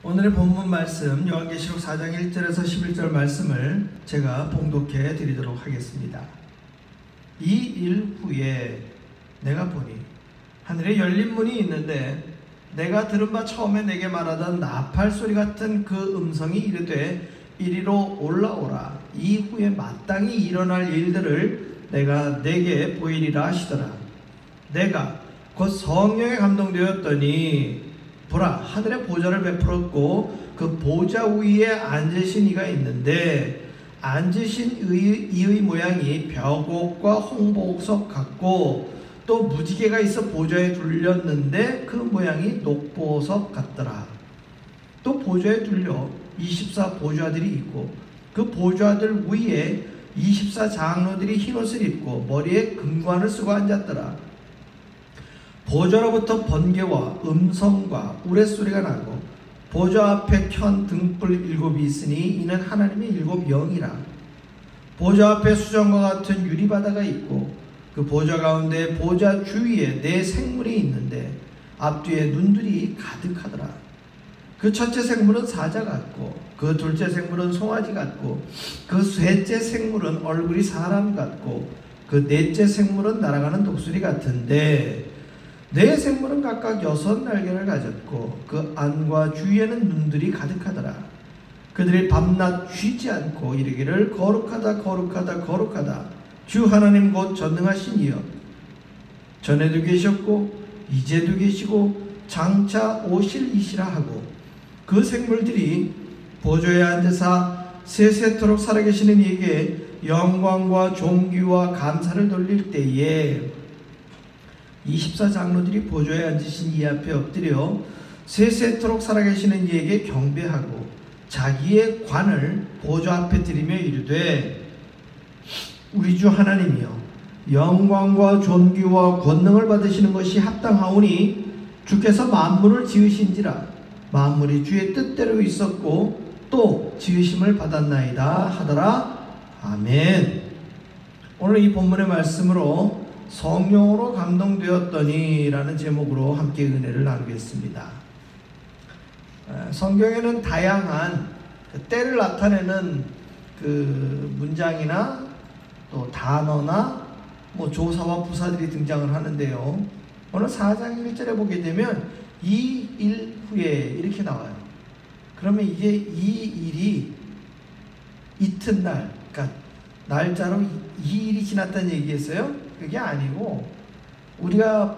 오늘의 본문 말씀 요한계시록 4장 1절에서 11절 말씀을 제가 봉독해 드리도록 하겠습니다. 이 일 후에 내가 보니 하늘에 열린 문이 있는데 내가 들은 바 처음에 내게 말하던 나팔 소리 같은 그 음성이 이르되 이리로 올라오라. 이후에 마땅히 일어날 일들을 내가 내게 보이리라 하시더라. 내가 곧 성령에 감동되었더니 보라, 하늘에 보좌를 베풀었고 그 보좌 위에 앉으신 이가 있는데 앉으신 이의 모양이 벽옥과 홍보석 같고 또 무지개가 있어 보좌에 둘렸는데 그 모양이 녹보석 같더라. 또 보좌에 둘려 24 보좌들이 있고 그 보좌들 위에 24 장로들이 흰옷을 입고 머리에 금관을 쓰고 앉았더라. 보좌로부터 번개와 음성과 우레소리가 나고 보좌 앞에 켠 등불 7이 있으니 이는 하나님의 7 영이라. 보좌 앞에 수정과 같은 유리바다가 있고 그 보좌 가운데 보좌 주위에 4 생물이 있는데 앞뒤에 눈들이 가득하더라. 그 첫째 생물은 사자 같고 그 둘째 생물은 송아지 같고 그 셋째 생물은 얼굴이 사람 같고 그 넷째 생물은 날아가는 독수리 같은데 4 생물은 각각 6 날개를 가졌고 그 안과 주위에는 눈들이 가득하더라. 그들이 밤낮 쉬지 않고 이르기를 거룩하다 거룩하다 거룩하다 주 하나님 곧 전능하신 이여 전에도 계셨고 이제도 계시고 장차 오실 이시라 하고 그 생물들이 보좌에 앉으사 세세토록 살아계시는 이에게 영광과 존귀와 감사를 돌릴 때에 24 장로들이 보좌에 앉으신 이 앞에 엎드려 세세토록 살아계시는 이에게 경배하고 자기의 관을 보좌 앞에 드리며 이르되 우리 주 하나님이여 영광과 존귀와 권능을 받으시는 것이 합당하오니 주께서 만물을 지으신지라 만물이 주의 뜻대로 있었고 또 지으심을 받았나이다 하더라. 아멘. 오늘 이 본문의 말씀으로 성령으로 감동되었더니 라는 제목으로 함께 은혜를 나누겠습니다. 성경에는 다양한 때를 나타내는 그 문장이나 또 단어나 조사와 부사들이 등장을 하는데요. 오늘 4장 1절에 보게 되면 이 일 후에 이렇게 나와요. 그러면 이게 이 일이 이튿날, 그러니까 날짜로 이 일이 지났다는 얘기겠어요? 그게 아니고 우리가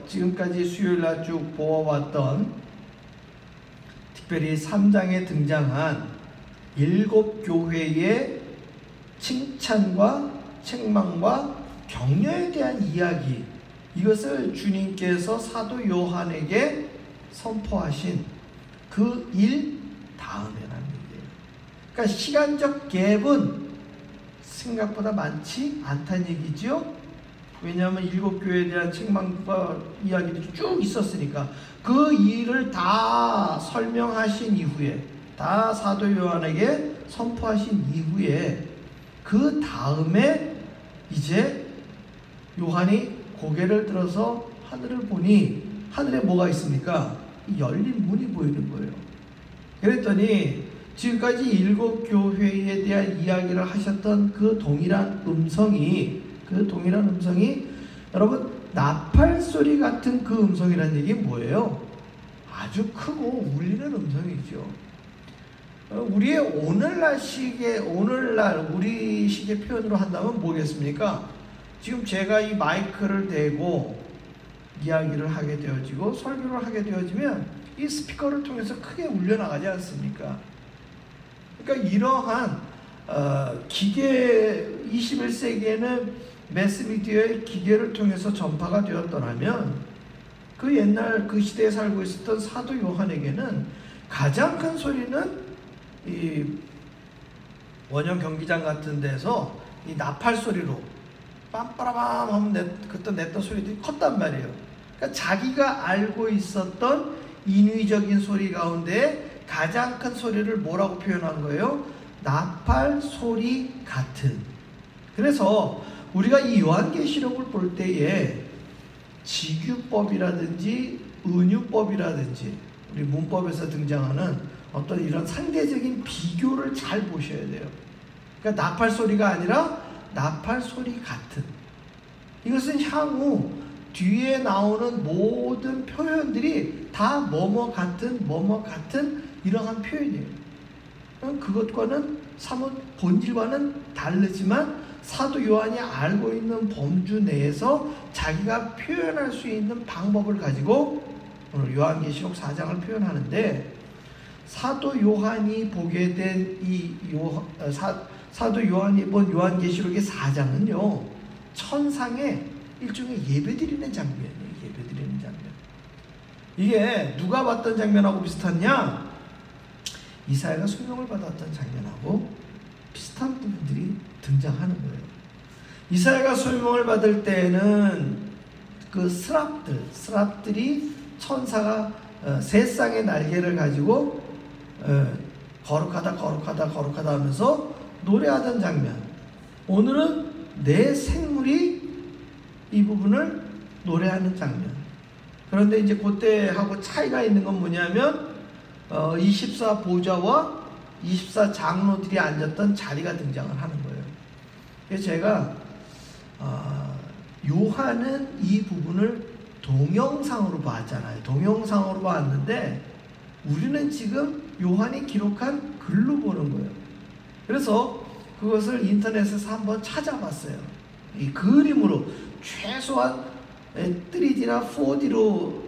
지금까지 수요일날 쭉 보아왔던 특별히 3장에 등장한 7 교회의 칭찬과 책망과 격려에 대한 이야기, 이것을 주님께서 사도 요한에게 선포하신 그 일 다음에라는 얘기예요. 그러니까 시간적 갭은 생각보다 많지 않다는 얘기죠. 왜냐하면 7 교회에 대한 책망과 이야기들이 쭉 있었으니까 그 일을 다 설명하신 이후에, 다 사도 요한에게 선포하신 이후에 그 다음에 이제 요한이 고개를 들어서 하늘을 보니 하늘에 뭐가 있습니까? 열린 문이 보이는 거예요. 그랬더니 지금까지 7 교회에 대한 이야기를 하셨던 그 동일한 음성이 여러분 나팔 소리 같은 그 음성이라는 얘기 뭐예요? 아주 크고 울리는 음성이죠. 우리의 오늘날 우리 식의 표현으로 한다면 뭐겠습니까? 지금 제가 이 마이크를 대고 이야기를 하게 되어지고 설교를 하게 되어지면 이 스피커를 통해서 크게 울려나가지 않습니까? 그러니까 이러한 기계 21세기에는 매스미디어의 기계를 통해서 전파가 되었더라면 그 옛날 그 시대에 살고 있었던 사도 요한에게는 가장 큰 소리는 이 원형 경기장 같은 데서 이 나팔 소리로 빰빠라밤 하면 그때 냈던 소리들이 컸단 말이에요. 그러니까 자기가 알고 있었던 인위적인 소리 가운데 가장 큰 소리를 뭐라고 표현한 거예요? 나팔 소리 같은. 그래서 우리가 이 요한계시록을 볼 때에 지규법이라든지 은유법이라든지 우리 문법에서 등장하는 어떤 이런 상대적인 비교를 잘 보셔야 돼요. 그러니까 나팔 소리가 아니라 나팔 소리 같은. 이것은 향후 뒤에 나오는 모든 표현들이 다 뭐뭐 같은 이러한 표현이에요. 그것과는 사뭇 본질과는 다르지만 사도 요한이 알고 있는 범주 내에서 자기가 표현할 수 있는 방법을 가지고 오늘 요한계시록 4장을 표현하는데, 사도 요한이 보게 된 사도 요한이 본 요한계시록의 4장은요, 천상의 일종의 예배드리는 장면이에요. 예배드리는 장면. 이게 누가 봤던 장면하고 비슷하냐? 이사야가 소명을 받았던 장면하고 비슷한 부분들이 등장하는 거예요. 이사야가 소명을 받을 때에는 그 스랍들이 천사가 세 쌍의 날개를 가지고 거룩하다 하면서 노래하던 장면. 오늘은 내 생물이 이 부분을 노래하는 장면. 그런데 이제 그때하고 차이가 있는 건 뭐냐면 24 보좌와 24 장로들이 앉았던 자리가 등장을 하는 거예요. 그래서 제가 요한은 이 부분을 동영상으로 봤잖아요. 동영상으로 봤는데 우리는 지금 요한이 기록한 글로 보는 거예요. 그래서 그것을 인터넷에서 한번 찾아봤어요. 이 그림으로 최소한 3D나 4D로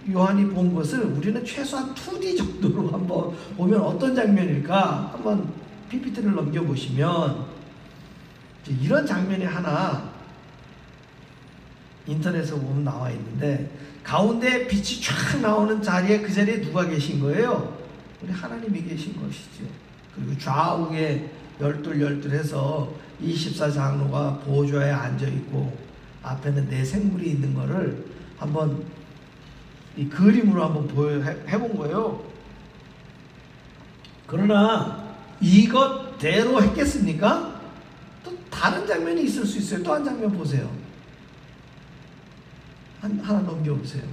요한이 본 것을 우리는 최소한 2D 정도로 한번 보면 어떤 장면일까? 한번 PPT를 넘겨보시면 이런 장면이 하나 인터넷에 보면 나와 있는데, 가운데 빛이 쫙 나오는 자리에, 그 자리에 누가 계신 거예요? 우리 하나님이 계신 것이죠. 그리고 좌우에 열둘해서 24 장로가 보좌에 앉아있고 앞에는 내 생물이 있는 거를 한번 이 그림으로 한번 해본 거예요. 그러나 이것대로 했겠습니까? 또 다른 장면이 있을 수 있어요. 또 한 장면 보세요. 하나 넘겨보세요.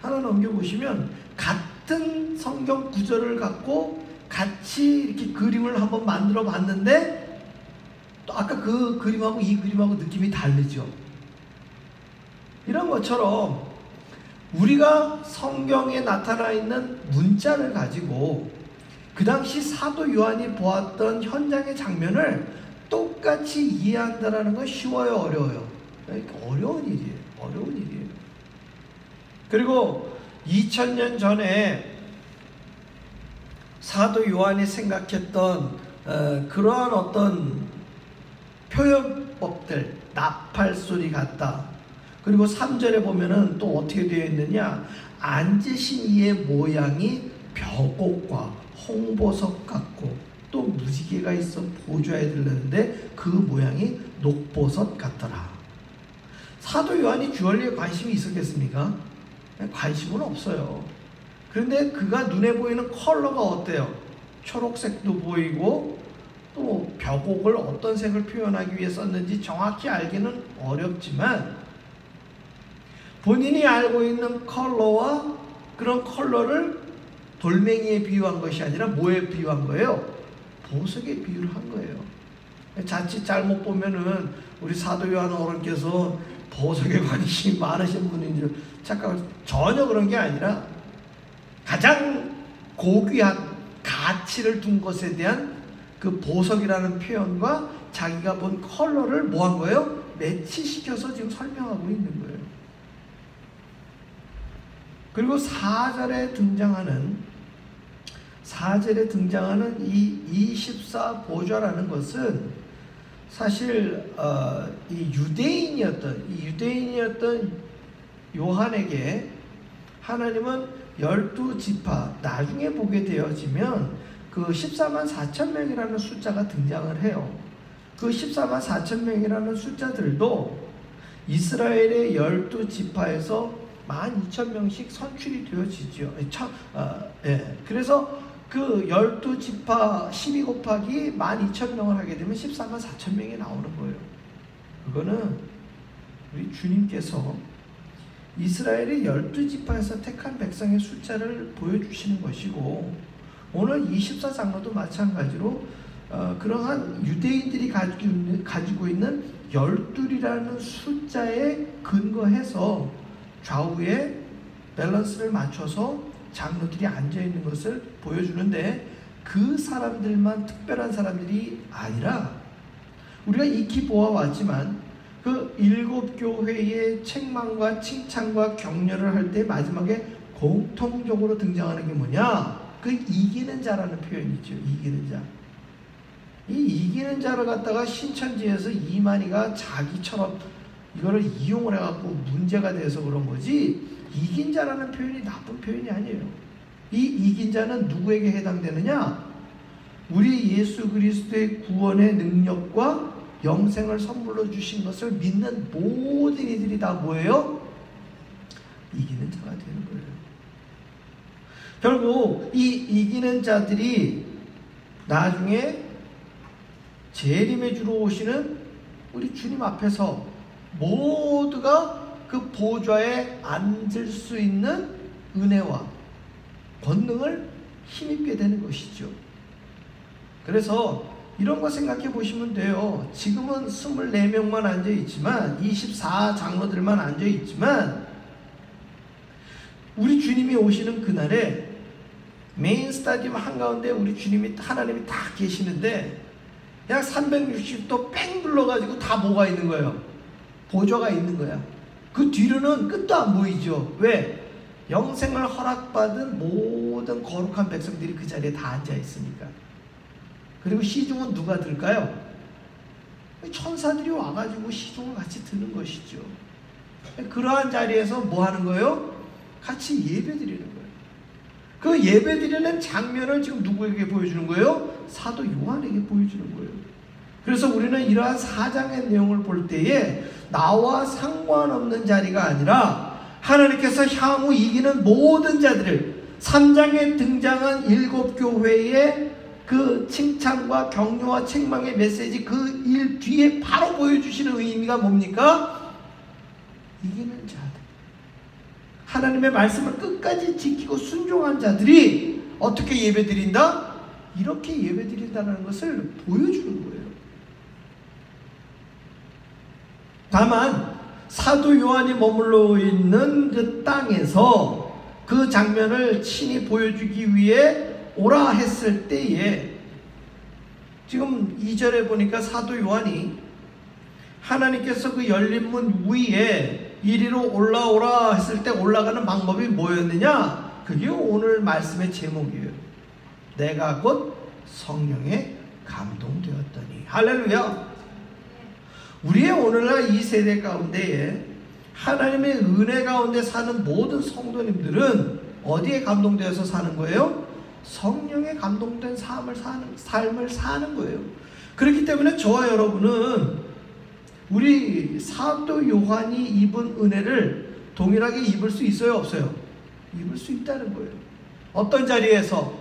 하나 넘겨보시면 같은 성경 구절을 갖고 같이 이렇게 그림을 한번 만들어 봤는데 또 아까 그 그림하고 이 그림하고 느낌이 다르죠. 이런 것처럼 우리가 성경에 나타나 있는 문자를 가지고 그 당시 사도 요한이 보았던 현장의 장면을 똑같이 이해한다는 건 쉬워요, 어려워요? 그러니까 어려운 일이에요. 그리고 2000년 전에 사도 요한이 생각했던 그러한 어떤 표현법들, 나팔 소리 같다. 그리고 3절에 보면은 또 어떻게 되어 있느냐? 앉으신 이의 모양이 벼곡과 홍보석 같고 또 무지개가 있어 보좌에 들렀는데 그 모양이 녹보석 같더라. 사도 요한이 주얼리에 관심이 있었겠습니까? 관심은 없어요. 그런데 그가 눈에 보이는 컬러가 어때요? 초록색도 보이고 또 벼곡을 어떤 색을 표현하기 위해 썼는지 정확히 알기는 어렵지만 본인이 알고 있는 컬러와 그런 컬러를 돌멩이에 비유한 것이 아니라 뭐에 비유한 거예요? 보석에 비유를 한 거예요. 자칫 잘못 보면은 우리 사도 요한 어른께서 보석에 관심이 많으신 분인 줄 착각을, 전혀 그런 게 아니라 가장 고귀한 가치를 둔 것에 대한 그 보석이라는 표현과 자기가 본 컬러를 뭐 한 거예요? 매치시켜서 지금 설명하고 있는 거예요. 그리고 4절에 등장하는 이 24 보좌라는 것은 사실 이 유대인이었던 요한에게 하나님은 12지파, 나중에 보게 되어지면 그 14만 4천 명이라는 숫자가 등장을 해요. 그 14만 4천 명이라는 숫자들도 이스라엘의 12지파에서 12,000명씩 선출이 되어지죠. 그래서 그 12지파 12 곱하기 12,000명을 하게 되면 14만 4천 명이 나오는 거예요. 그거는 우리 주님께서 이스라엘의 12지파에서 택한 백성의 숫자를 보여주시는 것이고, 오늘 24장로도 마찬가지로 그러한 유대인들이 가지고 있는 12이라는 숫자에 근거해서 좌우에 밸런스를 맞춰서 장로들이 앉아있는 것을 보여주는데, 그 사람들만 특별한 사람들이 아니라 우리가 익히 보아왔지만 그 7교회의 책망과 칭찬과 격려를 할 때 마지막에 공통적으로 등장하는 게 뭐냐? 그 이기는 자라는 표현이 있죠. 이기는 자. 이 이기는 자를 갖다가 신천지에서 이만희가 자기처럼 이거를 이용을 해갖고 문제가 돼서 그런 거지, 이긴 자라는 표현이 나쁜 표현이 아니에요. 이 이긴 자는 누구에게 해당되느냐? 우리 예수 그리스도의 구원의 능력과 영생을 선물로 주신 것을 믿는 모든 이들이 다 뭐예요? 이기는 자가 되는 거예요. 결국 이 이기는 자들이 나중에 재림의 주로 오시는 우리 주님 앞에서 모두가 그 보좌에 앉을 수 있는 은혜와 권능을 힘입게 되는 것이죠. 그래서 이런 거 생각해 보시면 돼요. 지금은 24명만 앉아 있지만, 24장로들만 앉아 있지만, 우리 주님이 오시는 그날에 메인 스타디움 한가운데 우리 주님이, 하나님이 다 계시는데 약 360도 뺑 둘러가지고 다 뭐가 있는 거예요? 보좌가 있는 거야. 그 뒤로는 끝도 안 보이죠. 왜? 영생을 허락받은 모든 거룩한 백성들이 그 자리에 다 앉아 있으니까. 그리고 시중은 누가 들까요? 천사들이 와가지고 시중을 같이 드는 것이죠. 그러한 자리에서 뭐 하는 거예요? 같이 예배 드리는 거예요. 그 예배 드리는 장면을 지금 누구에게 보여주는 거예요? 사도 요한에게 보여주는 거예요. 그래서 우리는 이러한 4장의 내용을 볼 때에 나와 상관없는 자리가 아니라 하나님께서 향후 이기는 모든 자들을 3장에 등장한 7교회의 그 칭찬과 격려와 책망의 메시지, 그 일 뒤에 바로 보여주시는 의미가 뭡니까? 이기는 자들, 하나님의 말씀을 끝까지 지키고 순종한 자들이 어떻게 예배드린다? 이렇게 예배드린다는 것을 보여주는 거예요. 다만 사도 요한이 머물러 있는 그 땅에서 그 장면을 친히 보여주기 위해 오라 했을 때에, 지금 2절에 보니까 사도 요한이 하나님께서 그 열린 문 위에 이리로 올라오라 했을 때 올라가는 방법이 뭐였느냐? 그게 오늘 말씀의 제목이에요. 내가 곧 성령에 감동되었더니. 할렐루야. 우리의 오늘날 이 세대 가운데에 하나님의 은혜 가운데 사는 모든 성도님들은 어디에 감동되어서 사는 거예요? 성령에 감동된 삶을 사는 거예요. 그렇기 때문에 저와 여러분은 우리 사도 요한이 입은 은혜를 동일하게 입을 수 있어요, 없어요? 입을 수 있다는 거예요. 어떤 자리에서?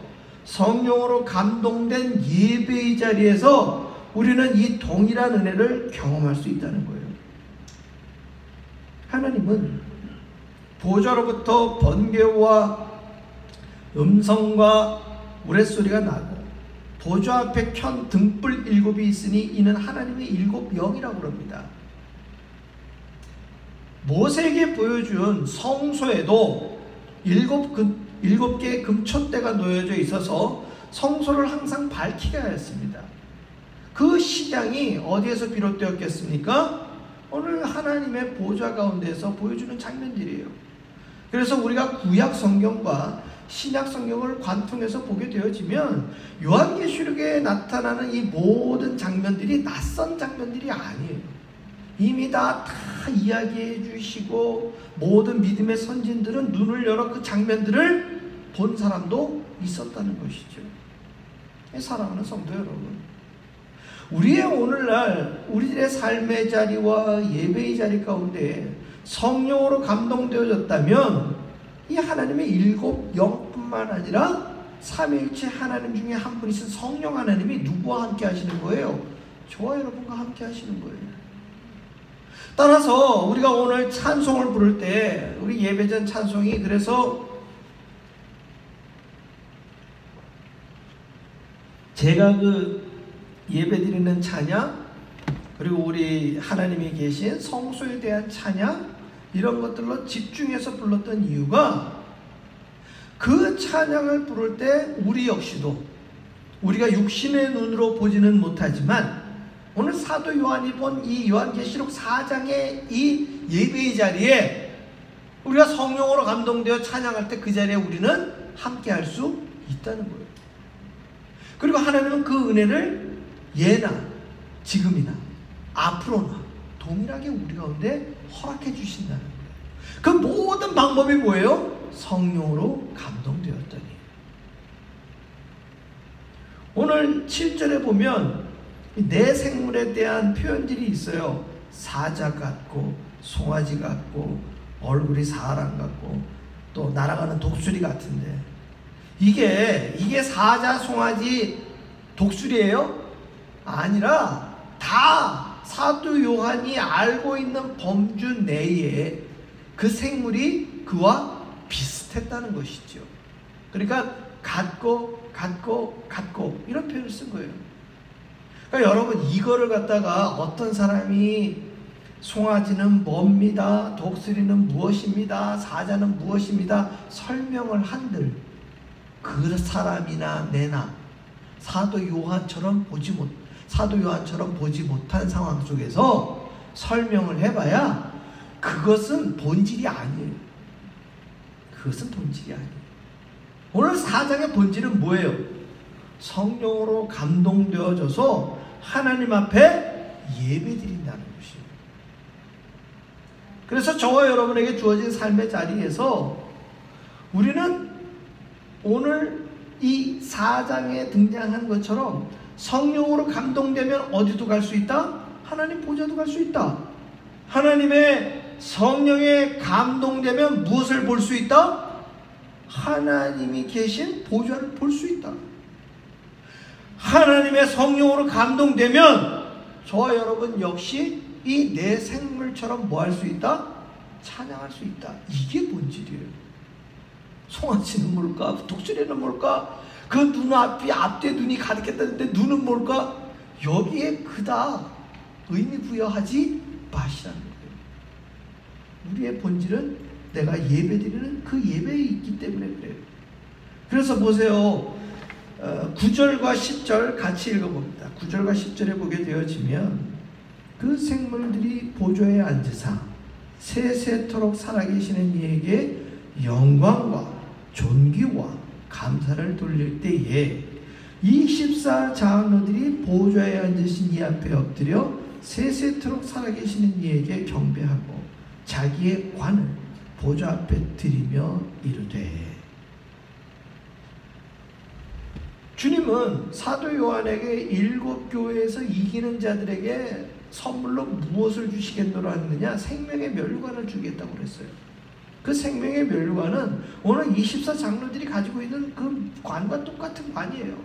성령으로 감동된 예배의 자리에서 우리는 이 동일한 은혜를 경험할 수 있다는 거예요. 하나님은 보좌로부터 번개와 음성과 우레소리가 나고 보좌 앞에 켠 등불 7이 있으니 이는 하나님의 7영이라고 합니다. 모세에게 보여준 성소에도 7개의 금촛대가 놓여져 있어서 성소를 항상 밝히게 하였습니다. 그 시장이 어디에서 비롯되었겠습니까? 오늘 하나님의 보좌 가운데서 보여주는 장면들이에요. 그래서 우리가 구약 성경과 신약 성경을 관통해서 보게 되어지면 요한계시록에 나타나는 이 모든 장면들이 낯선 장면들이 아니에요. 이미 다 이야기해 주시고 모든 믿음의 선진들은 눈을 열어 그 장면들을 본 사람도 있었다는 것이죠. 사랑하는 성도 여러분, 우리의 오늘날 우리들의 삶의 자리와 예배의 자리 가운데 성령으로 감동되어졌다면 이 하나님의 7영뿐만 아니라 삼위일체 하나님 중에 한 분이신 성령 하나님이 누구와 함께 하시는 거예요? 저와 여러분과 함께 하시는 거예요. 따라서 우리가 오늘 찬송을 부를 때 우리 예배전 찬송이 그래서 제가 그 예배드리는 찬양 그리고 우리 하나님이 계신 성소에 대한 찬양 이런 것들로 집중해서 불렀던 이유가 그 찬양을 부를 때 우리 역시도 우리가 육신의 눈으로 보지는 못하지만 오늘 사도 요한이 본 이 요한계시록 4장의 이 예배의 자리에 우리가 성령으로 감동되어 찬양할 때 그 자리에 우리는 함께 할 수 있다는 거예요. 그리고 하나님은 그 은혜를 예나 지금이나 앞으로나 동일하게 우리 가운데 허락해 주신다는 거예요. 그 모든 방법이 뭐예요? 성령으로 감동되었더니. 오늘 7절에 보면 내 생물에 대한 표현들이 있어요. 사자 같고 송아지 같고 얼굴이 사람 같고 또 날아가는 독수리 같은데 이게 사자, 송아지, 독수리예요? 아니라 다 사도 요한이 알고 있는 범주 내에 그 생물이 그와 비슷했다는 것이죠. 그러니까 같고 이런 표현을 쓴 거예요. 그러니까 여러분 이거를 갖다가 어떤 사람이 송아지는 뭡니다, 독수리는 무엇입니다, 사자는 무엇입니다 설명을 한들 그 사람이나 내나 사도 요한처럼 보지 못한 상황 속에서 설명을 해봐야 그것은 본질이 아니에요. 그것은 본질이 아니에요. 오늘 4장의 본질은 뭐예요? 성령으로 감동되어져서 하나님 앞에 예배드린다는 것이에요. 그래서 저와 여러분에게 주어진 삶의 자리에서 우리는 오늘 이 4장에 등장한 것처럼 성령으로 감동되면 어디도 갈 수 있다? 하나님 보좌도 갈 수 있다. 하나님의 성령에 감동되면 무엇을 볼 수 있다? 하나님이 계신 보좌를 볼 수 있다. 하나님의 성령으로 감동되면 저와 여러분 역시 이 내 생물처럼 뭐 할 수 있다? 찬양할 수 있다. 이게 본질이에요. 송아지는 뭘까? 독수리는 뭘까? 그 눈앞이 앞뒤에 눈이 가득했다는데 눈은 뭘까? 여기에 그다 의미 부여하지 마시라는 거예요. 우리의 본질은 내가 예배드리는 그 예배에 있기 때문에 그래요. 그래서 보세요. 9절과 10절 같이 읽어봅니다. 9절과 10절에 보게 되어지면 그 생물들이 보좌에 앉으사 세세토록 살아계시는 이에게 영광과 존귀와 감사를 돌릴 때에 이 14장로들이 보좌에 앉으신 이 앞에 엎드려 세세토록 살아계시는 이에게 경배하고 자기의 관을 보좌 앞에 드리며 이르되. 주님은 사도 요한에게 7교회에서 이기는 자들에게 선물로 무엇을 주시겠노라 했느냐? 생명의 면류관을 주겠다고 그랬어요. 그 생명의 면류관은 오늘 24장로들이 가지고 있는 그 관과 똑같은 관이에요.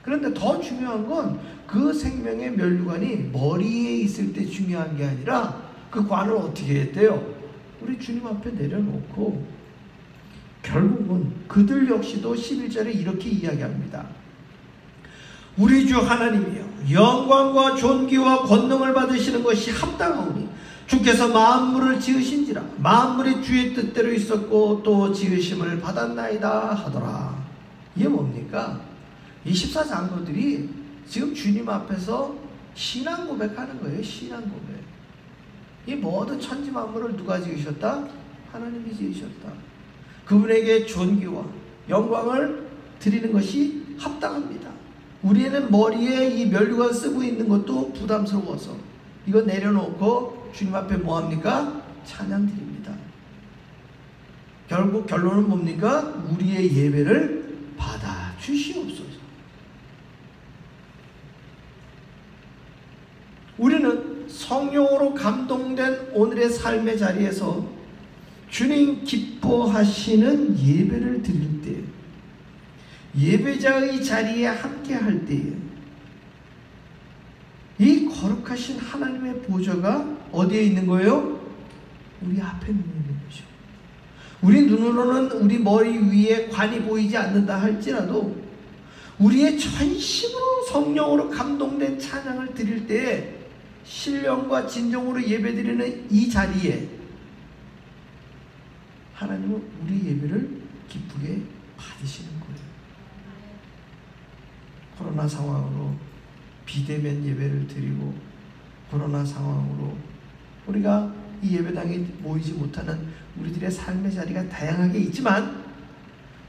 그런데 더 중요한 건 그 생명의 면류관이 머리에 있을 때 중요한 게 아니라 그 관을 어떻게 했대요? 우리 주님 앞에 내려놓고 결국은 그들 역시도 11절에 이렇게 이야기합니다. 우리 주 하나님이여 영광과 존귀와 권능을 받으시는 것이 합당하오니 주께서 만물을 지으신지라 만물이 주의 뜻대로 있었고 또 지으심을 받았나이다 하더라. 이게 뭡니까? 24장로들이 지금 주님 앞에서 신앙 고백하는 거예요. 신앙 고백. 이 모든 천지 만물을 누가 지으셨다? 하나님이 지으셨다. 그분에게 존귀와 영광을 드리는 것이 합당합니다. 우리는 머리에 이 면류관 쓰고 있는 것도 부담스러워서 이거 내려놓고 주님 앞에 뭐합니까? 찬양 드립니다. 결국 결론은 뭡니까? 우리의 예배를 받아 주시옵소서. 우리는 성령으로 감동된 오늘의 삶의 자리에서 주님 기뻐하시는 예배를 드릴 때, 예배자의 자리에 함께 할 때에 이 거룩하신 하나님의 보좌가 어디에 있는 거예요? 우리 앞에 있는 거죠. 우리 눈으로는 우리 머리 위에 관이 보이지 않는다 할지라도 우리의 전심으로 성령으로 감동된 찬양을 드릴 때 신령과 진정으로 예배드리는 이 자리에 하나님은 우리 예배를 기쁘게 받으시는 거예요. 코로나 상황으로 비대면 예배를 드리고 코로나 상황으로 우리가 이 예배당에 모이지 못하는 우리들의 삶의 자리가 다양하게 있지만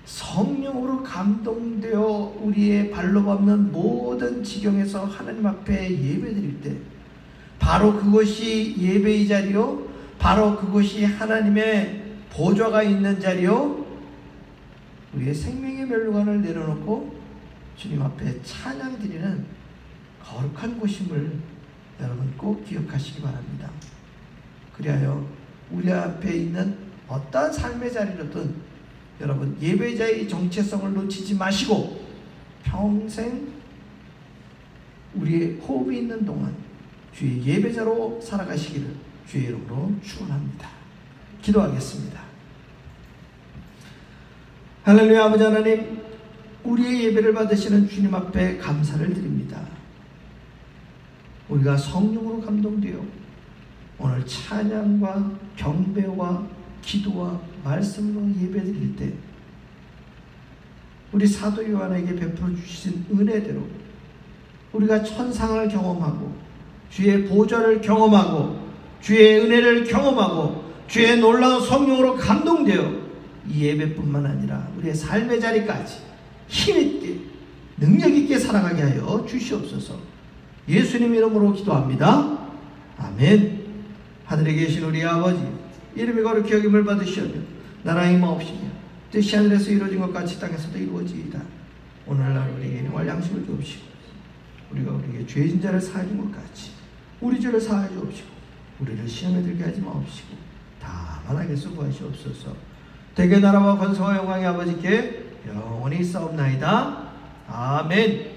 성령으로 감동되어 우리의 발로 밟는 모든 지경에서 하나님 앞에 예배드릴 때 바로 그것이 예배의 자리요, 바로 그것이 하나님의 보좌가 있는 자리요, 우리의 생명의 멸류관을 내려놓고 주님 앞에 찬양 드리는 거룩한 곳임을 여러분 꼭 기억하시기 바랍니다. 그리하여 우리 앞에 있는 어떠한 삶의 자리로든 여러분 예배자의 정체성을 놓치지 마시고 평생 우리의 호흡이 있는 동안 주의 예배자로 살아가시기를 주의 이름으로 축원합니다. 기도하겠습니다. 할렐루야. 아버지 하나님, 우리의 예배를 받으시는 주님 앞에 감사를 드립니다. 우리가 성령으로 감동되어 오늘 찬양과 경배와 기도와 말씀으로 예배드릴 때 우리 사도 요한에게 베풀어 주신 은혜대로 우리가 천상을 경험하고 주의 보좌를 경험하고 주의 은혜를 경험하고 주의 놀라운 성령으로 감동되어 이 예배뿐만 아니라 우리의 삶의 자리까지 힘있게 능력있게 살아가게 하여 주시옵소서. 예수님 이름으로 기도합니다. 아멘. 하늘에 계신 우리 아버지, 이름이 거룩히 여김을 받으시오며 나라의 임하옵시며 뜻이 하늘에서 이루어진 것 같이 땅에서도 이루어지이다. 오늘날 우리에게 일용할 양식을 주옵시고 우리가 우리에게 죄진 자를 사하여 준 것 같이 우리 죄를 사하여 주옵시고 우리를 시험에 들게 하지 마옵시고 다만 악에서 구하시옵소서. 대개 나라와 권세와 영광의 아버지께 영원히 있사옵나이다. 아멘.